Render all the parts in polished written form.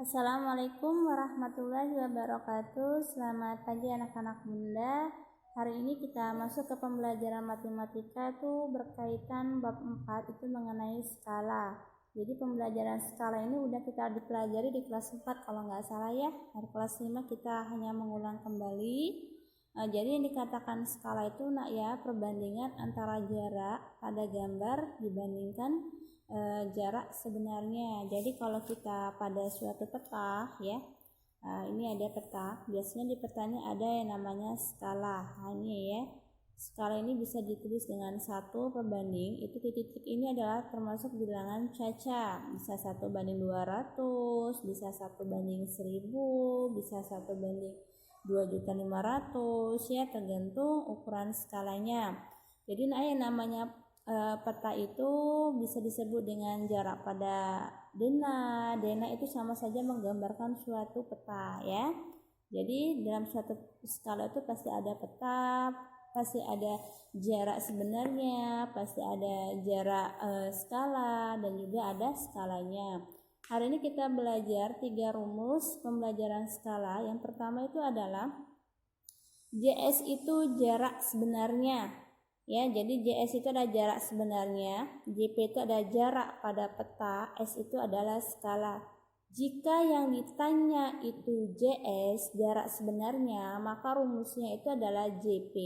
Assalamualaikum warahmatullahi wabarakatuh. Selamat pagi anak-anak bunda. Hari ini kita masuk ke pembelajaran matematika tuh berkaitan bab 4 itu mengenai skala. Jadi pembelajaran skala ini udah kita dipelajari di kelas 4 kalau nggak salah ya. Hari kelas 5 kita hanya mengulang kembali. Jadi yang dikatakan skala itu ya perbandingan antara jarak pada gambar dibandingkan jarak sebenarnya. Jadi kalau kita pada suatu peta ya, ini ada peta, biasanya di petanya ada yang namanya skala. Ini ya, skala ini bisa ditulis dengan 1 perbanding, itu titik-titik ini adalah termasuk bilangan caca, bisa 1/200, bisa 1/1000, bisa 1/2.500.000 ya, tergantung ukuran skalanya. Jadi yang namanya peta itu bisa disebut dengan jarak pada denah. Denah itu sama saja menggambarkan suatu peta ya. Jadi dalam suatu skala itu pasti ada peta, pasti ada jarak sebenarnya, pasti ada jarak skala, dan juga ada skalanya. Hari ini kita belajar 3 rumus pembelajaran skala. Yang pertama itu adalah JS itu jarak sebenarnya. Ya, jadi JS itu adalah jarak sebenarnya, JP itu adalah jarak pada peta, S itu adalah skala. Jika yang ditanya itu JS, jarak sebenarnya, maka rumusnya itu adalah JP,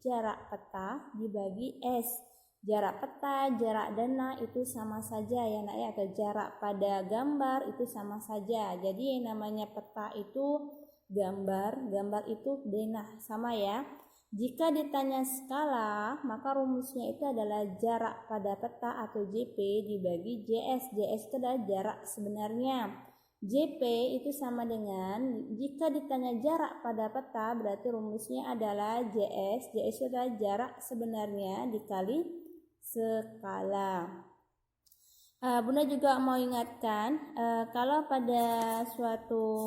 jarak peta, dibagi S. Jarak peta, jarak denah itu sama saja ya nak ya, atau jarak pada gambar itu sama saja. Jadi yang namanya peta itu gambar, gambar itu denah, sama ya. Jika ditanya skala, maka rumusnya itu adalah jarak pada peta atau JP dibagi JS. JS itu adalah jarak sebenarnya. JP itu sama dengan, jika ditanya jarak pada peta, berarti rumusnya adalah JS. JS itu adalah jarak sebenarnya dikali skala. Bunda juga mau ingatkan, kalau pada suatu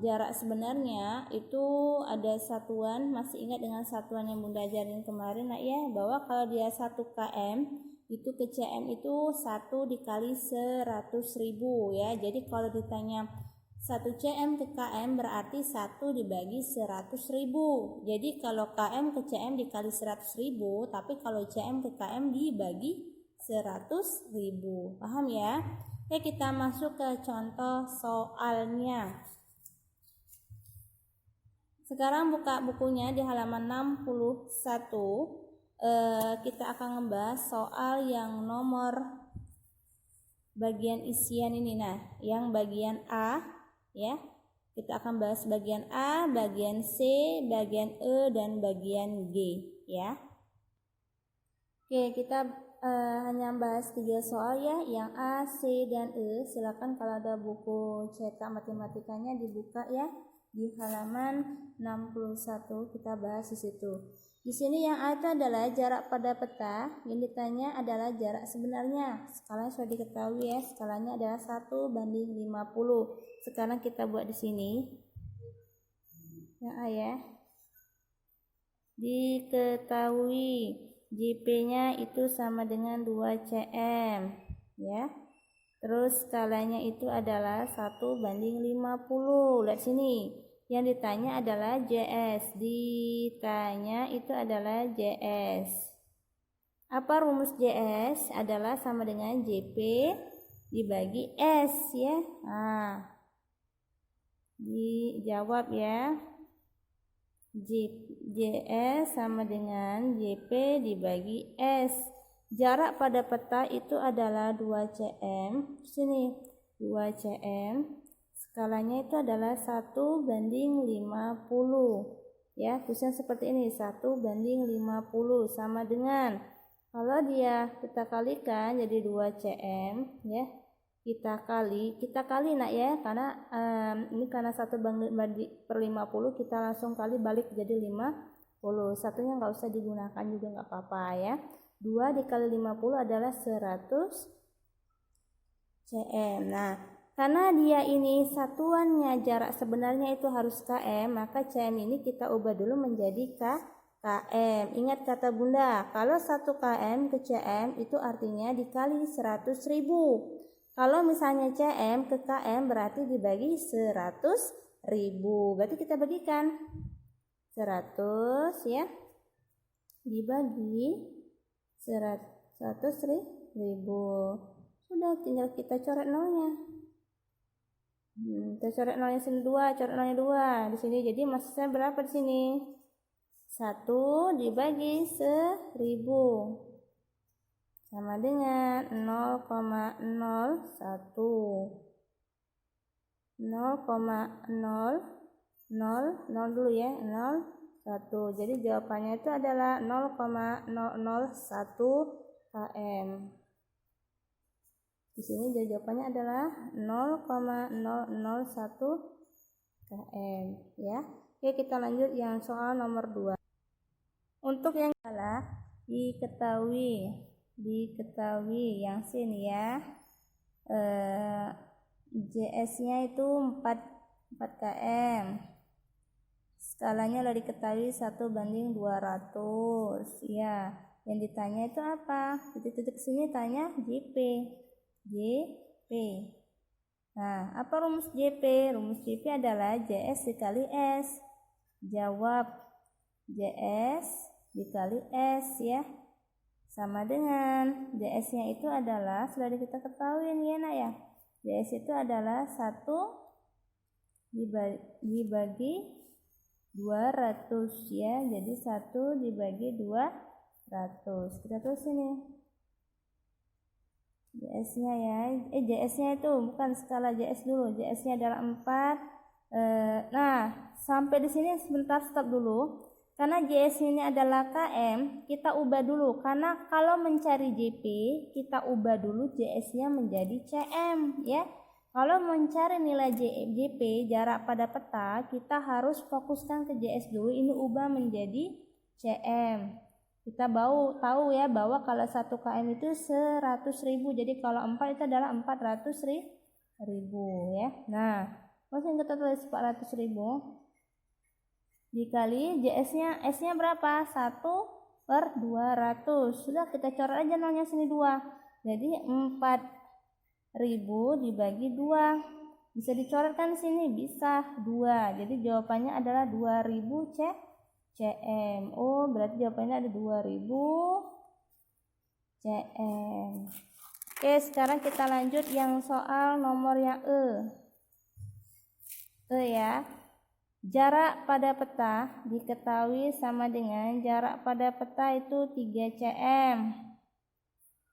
jarak sebenarnya itu ada satuan, masih ingat dengan satuan yang Bunda ajarin kemarin nak ya, bahwa kalau dia 1 km itu ke cm itu 1 dikali 100.000 ya. Jadi kalau ditanya 1 cm ke km berarti 1 dibagi 100.000. Jadi kalau km ke cm dikali 100.000, tapi kalau cm ke km dibagi 100.000. Paham ya? Oke, kita masuk ke contoh soalnya. Sekarang buka bukunya di halaman 61. Kita akan membahas soal yang nomor bagian isian ini. Nah, yang bagian A ya. Kita akan bahas bagian A, bagian C, bagian E, dan bagian G ya. Oke, kita hanya bahas 3 soal ya, yang A, C, dan E. Silakan kalau ada buku cetak matematikanya dibuka ya, di halaman 61 kita bahas di situ. Di sini yang A itu adalah jarak pada peta, yang ditanya adalah jarak sebenarnya. Skalanya sudah diketahui ya, skalanya adalah 1/50. Sekarang kita buat di sini. Yang A ya. Diketahui JP-nya itu sama dengan 2 cm ya. Terus skalanya itu adalah 1/50. Lihat sini. Yang ditanya adalah JS. Ditanya itu adalah JS. Apa rumus JS? Adalah sama dengan JP dibagi S ya. Nah, dijawab ya. JS sama dengan JP dibagi S. Jarak pada peta itu adalah 2 cm. Sini 2 cm. Skalanya itu adalah 1/50 ya. Tulisan seperti ini, 1/50 sama dengan, kalau dia kita kalikan jadi 2 cm ya. Kita kali nak ya, karena ini karena 1/50 kita langsung kali balik jadi 50. Satunya nggak usah digunakan juga nggak apa-apa ya. 2 dikali 50 adalah 100 cm. Nah, karena dia ini satuannya jarak sebenarnya itu harus km, maka cm ini kita ubah dulu menjadi km. Ingat kata Bunda, kalau 1 km ke cm itu artinya dikali 100.000. Kalau misalnya CM ke KM berarti dibagi 100.000. Berarti kita bagikan 100 ya dibagi 100.000. Sudah, tinggal kita coret nolnya. Kita coret nolnya sini 2, coret nolnya 2 di sini. Jadi maksudnya berapa di sini? 1 dibagi 1000 sama dengan 0,01. 0,000 dulu ya, 01. Jadi jawabannya itu adalah 0,001 km. Di sini jawabannya adalah 0,001 km ya. Oke, kita lanjut yang soal nomor 2. Untuk yang salah diketahui yang sini ya. JS-nya itu 4 km. Skalanya udah diketahui 1:200 ya. Yang ditanya itu apa? Titik-titik sini tanya JP. Nah, apa rumus JP? Rumus JP adalah JS dikali S. Jawab JS dikali S ya. Sama dengan JS-nya itu adalah sudah kita ketahui ya nak ya. JS itu adalah 1 dibagi 200 ya. Jadi 1 dibagi 200. Kita tulis ini. JS-nya ya. JS-nya itu bukan skala JS dulu. JS-nya adalah 4. Nah, sampai di sini sebentar stop dulu. Karena JS ini adalah KM, kita ubah dulu. Karena kalau mencari JP, kita ubah dulu JS-nya menjadi CM ya. Kalau mencari nilai JP, jarak pada peta, kita harus fokuskan ke JS dulu. Ini ubah menjadi CM. Kita tahu ya bahwa kalau 1 km itu 100.000. Jadi kalau 4 itu adalah 400.000 ya. Nah, langsung kita tulis 400.000 dikali JS-nya, S-nya berapa? 1/200. Sudah, kita coret aja nolnya sini 2. Jadi 4.000 dibagi 2. Bisa dicoretkan sini? Bisa, 2. Jadi jawabannya adalah 2000 cm. Oh, berarti jawabannya ada 2000 cm. Oke, sekarang kita lanjut yang soal nomor yang ya. Jarak pada peta diketahui sama dengan jarak pada peta itu 3 cm.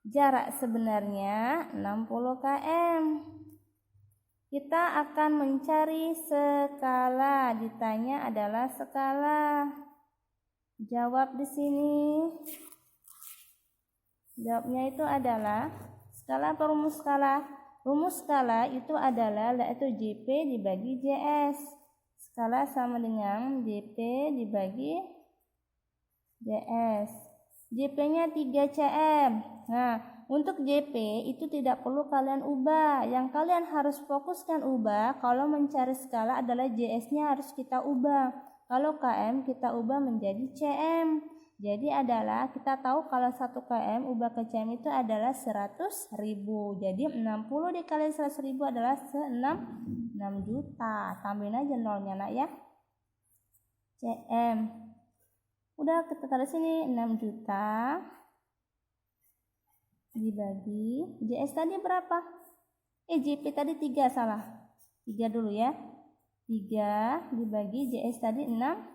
Jarak sebenarnya 60 km. Kita akan mencari skala. Ditanya adalah skala. Jawab di sini. Jawabnya itu adalah skala apa rumus skala? Rumus skala itu adalah yaitu JP dibagi JS. Skala sama dengan JP dibagi JS. JP-nya 3 cm. Nah, untuk JP itu tidak perlu kalian ubah. Yang kalian harus fokuskan ubah kalau mencari skala adalah JS-nya harus kita ubah. Kalau KM kita ubah menjadi CM. Jadi adalah kita tahu kalau 1 km ubah ke cm itu adalah 100.000. Jadi 60 dikali 100.000 adalah 6 juta. Tambahin aja nolnya nak ya. CM. Udah kita taruh sini 6 juta dibagi JS tadi berapa? JP tadi 3 salah. 3 dulu ya. 3 dibagi JS tadi 6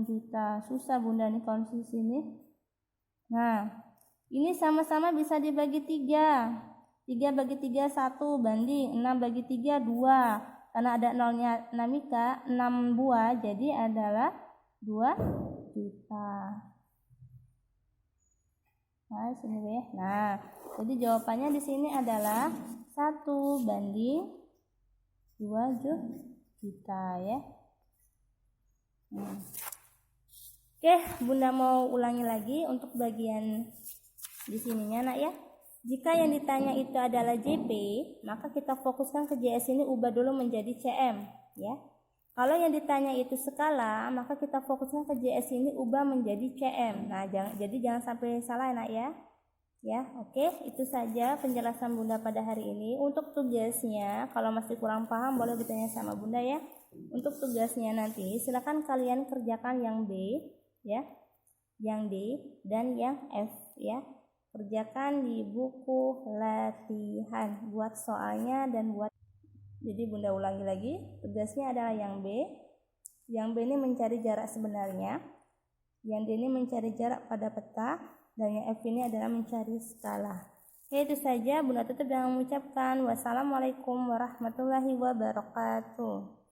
juta. Susah bunda nih kalau di sini. Nah, ini sama-sama bisa dibagi 3. 3 bagi 3 1 banding 6 bagi 3 2. Karena ada nolnya Namika 6 buah jadi adalah 2 juta. Nah, sini deh. Nah, jadi jawabannya di sini adalah 1 banding 2 juta ya. Oke, bunda mau ulangi lagi untuk bagian di sininya nak ya. Jika yang ditanya itu adalah JP, maka kita fokuskan ke JS ini ubah dulu menjadi CM ya. Kalau yang ditanya itu skala, maka kita fokuskan ke JS ini ubah menjadi CM. Nah, jangan sampai salah nak ya. Ya, oke, itu saja penjelasan Bunda pada hari ini. Untuk tugasnya, kalau masih kurang paham boleh bertanya sama Bunda ya. Untuk tugasnya nanti silakan kalian kerjakan yang B ya, yang D dan yang F ya. Kerjakan di buku latihan, buat soalnya dan buat. Jadi Bunda ulangi lagi, tugasnya adalah yang B. Yang B ini mencari jarak sebenarnya. Yang D ini mencari jarak pada peta. Dan yang F ini adalah mencari skala. Oke, itu saja. Bunda tutup dengan mengucapkan wassalamualaikum warahmatullahi wabarakatuh.